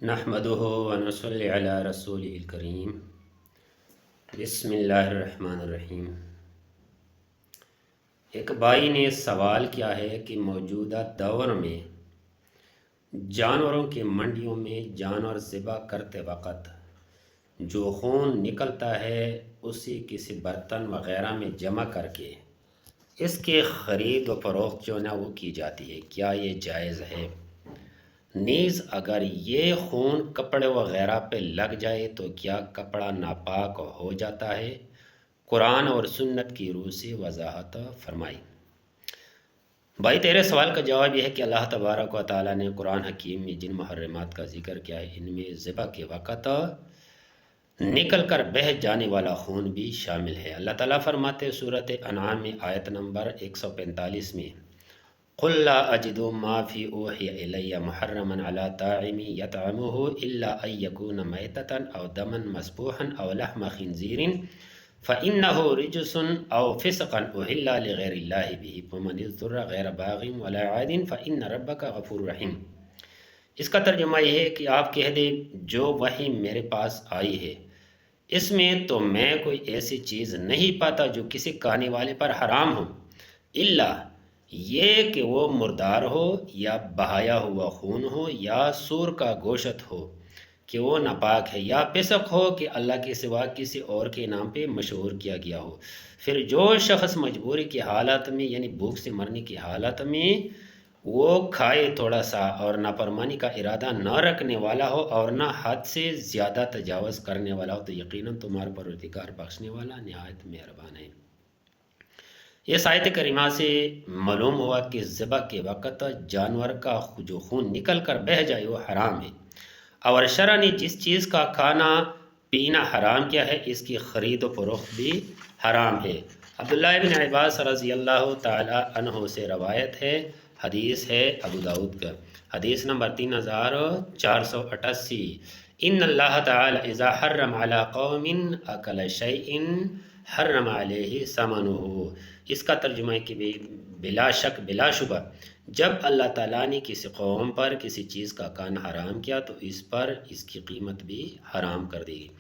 نحمده ونصلی علی رسوله الکریم بسم اللہ الرحمن الرحیم۔ ایک بھائی نے سوال کیا ہے کہ موجودہ دور میں جانوروں کی منڈیوں میں جانور ذبح کرتے وقت جو خون نکلتا ہے اسی کسی برتن وغیرہ میں جمع کر کے اس کے خرید و فروخت جو نا وہ کی جاتی ہے، کیا یہ جائز ہے؟ نیز اگر یہ خون کپڑے وغیرہ پہ لگ جائے تو کیا کپڑا ناپاک ہو جاتا ہے؟ قرآن اور سنت کی روح سے وضاحت فرمائی۔ بھائی تیرے سوال کا جواب یہ ہے کہ اللہ تبارک و تعالیٰ نے قرآن حکیم میں جن محرمات کا ذکر کیا ہے ان میں ذبح کے وقت نکل کر بہہ جانے والا خون بھی شامل ہے۔ اللہ تعالیٰ فرماتے سورۃ انعام میں آیت نمبر 145 میں قُلْ لَا أَجِدُ مَا فِي أُوحِيَ إِلَيَّ مُحَرَّمًا عَلَىٰ طَاعِمٍ يَطْعَمُهُ إِلَّا أَن يَكُونَ مَيْتَةً أَوْ دَمًا مَسْفُوحًا أَوْ لَحْمَ خِنْزِيرٍ فَإِنَّهُ رِجْسٌ أَوْ فِسْقٌ أُحِلَّ لِغَيْرِ اللَّهِ بِهِ فَمَنِ اضْطُرَّ غَيْرَ بَاغٍ وَلَا عَادٍ فَإِنَّ رَبَّكَ غَفُورٌ رَحِيمٌ۔ اس کا ترجمہ یہ ہے کہ آپ کہہ دیں جو وحی میرے پاس آئی ہے اس میں تو میں کوئی ایسی چیز نہیں پاتا جو کسی کھانے والے پر حرام ہو، الا یہ کہ وہ مردار ہو یا بہایا ہوا خون ہو یا سور کا گوشت ہو کہ وہ ناپاک ہے، یا فسق ہو کہ اللہ کے سوا کسی اور کے نام پہ مشہور کیا گیا ہو۔ پھر جو شخص مجبوری کی حالت میں یعنی بھوک سے مرنے کی حالت میں وہ کھائے تھوڑا سا اور نافرمانی کا ارادہ نہ رکھنے والا ہو اور نہ حد سے زیادہ تجاوز کرنے والا ہو تو یقیناً تمہارا پروردگار بخشنے والا نہایت مہربان ہے۔ اس آیت کریمہ سے معلوم ہوا کہ ذبح کے وقت جانور کا جو خون نکل کر بہہ جائے وہ حرام ہے، اور شرع نے جس چیز کا کھانا پینا حرام کیا ہے اس کی خرید و فروخت بھی حرام ہے۔ عبداللہ بن عباس رضی اللہ تعالی عنہ سے روایت ہے، حدیث ہے ابو داؤد کا، حدیث نمبر 3488۔ ان اللہ تعالی اذا حرم علی قوم اکل شیء حرم علیہ ثمنہ۔ اس کا ترجمہ ہے کہ بلا شک بلا شبہ جب اللہ تعالیٰ نے کسی قوم پر کسی چیز کا کھانا حرام کیا تو اس پر اس کی قیمت بھی حرام کر دی گئی۔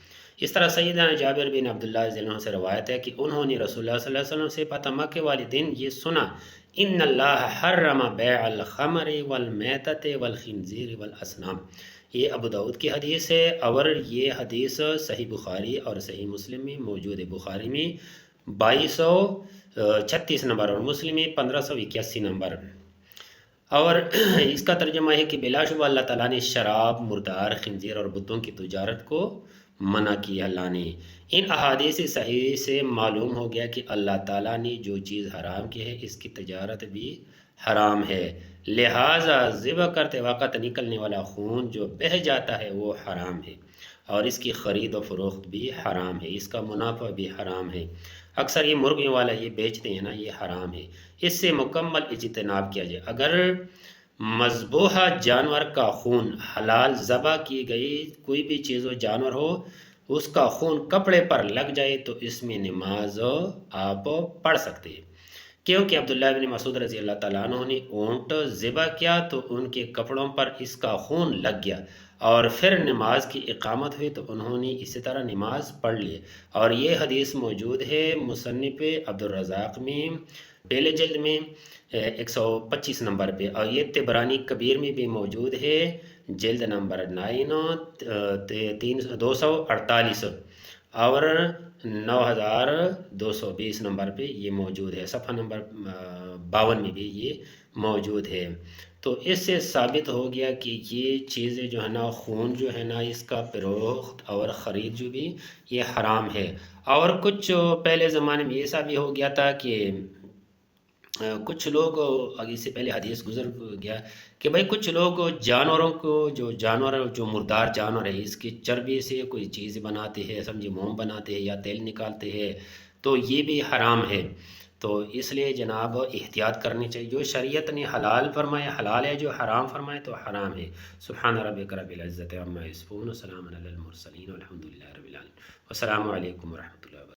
اس طرح سیدنا جابر بن عبداللہ رضی اللہ عنہ سے روایت ہے کہ انہوں نے رسول اللہ صلی اللہ علیہ وسلم سے پتہ مکہ والے دن یہ سنا، ان اللہ حرم بیع الخمر والمیتۃ والخنزیر والاصنام۔ یہ ابو داؤد کی حدیث ہے اور یہ حدیث صحیح بخاری اور صحیح مسلم میں موجود ہے۔ بخاری میں 2236 نمبر اور مسلم میں 1581 نمبر۔ اور اس کا ترجمہ ہے کہ بلا شبہ اللہ تعالیٰ نے شراب، مردار، خنزیر اور بتوں کی تجارت کو منع کی۔ اللہ نے ان احادیث صحیح سے معلوم ہو گیا کہ اللہ تعالیٰ نے جو چیز حرام کی ہے اس کی تجارت بھی حرام ہے، لہٰذا ذبح کرتے وقت نکلنے والا خون جو بہہ جاتا ہے وہ حرام ہے، اور اس کی خرید و فروخت بھی حرام ہے، اس کا منافع بھی حرام ہے۔ اکثر یہ مرغیوں والا یہ بیچتے ہیں نا، یہ حرام ہے، اس سے مکمل اجتناب کیا جائے۔ اگر مذبوحہ جانور کا خون حلال ذبح کی گئی کوئی بھی چیز و جانور ہو اس کا خون کپڑے پر لگ جائے تو اس میں نماز آپ پڑھ سکتے ہیں، کیونکہ عبداللہ بن مسعود رضی اللہ تعالیٰ عنہ نے اونٹ ذبح کیا تو ان کے کپڑوں پر اس کا خون لگ گیا اور پھر نماز کی اقامت ہوئی تو انہوں نے اسی طرح نماز پڑھ لی، اور یہ حدیث موجود ہے مصنف عبدالرزاق میں پہلے جلد میں 125 نمبر پہ، اور یہ طبرانی کبیر میں بھی موجود ہے جلد نمبر 248 اور 9220 نمبر پہ یہ موجود ہے، صفحہ نمبر 52 میں بھی یہ موجود ہے۔ تو اس سے ثابت ہو گیا کہ یہ چیزیں جو ہے نا خون جو ہے نا اس کا فروخت اور خرید جو بھی یہ حرام ہے۔ اور کچھ پہلے زمانے میں ایسا بھی ہو گیا تھا کہ کچھ لوگ، اس سے پہلے حدیث گزر گیا کہ بھائی کچھ لوگ جانوروں کو جو مردار جانور ہے اس کی چربی سے کوئی چیز بناتے ہیں، سمجھے موم بناتے ہیں یا تیل نکالتے ہیں، تو یہ بھی حرام ہے۔ تو اس لیے جناب احتیاط کرنی چاہیے، جو شریعت نے حلال فرمایا حلال ہے، جو حرام فرمایا تو حرام ہے۔ سبحان ربک رب العزت عما یصفون وسلام علی المرسلین والحمد للہ رب العالمین، والسلام علیکم ورحمۃ اللہ وبرکاتہ۔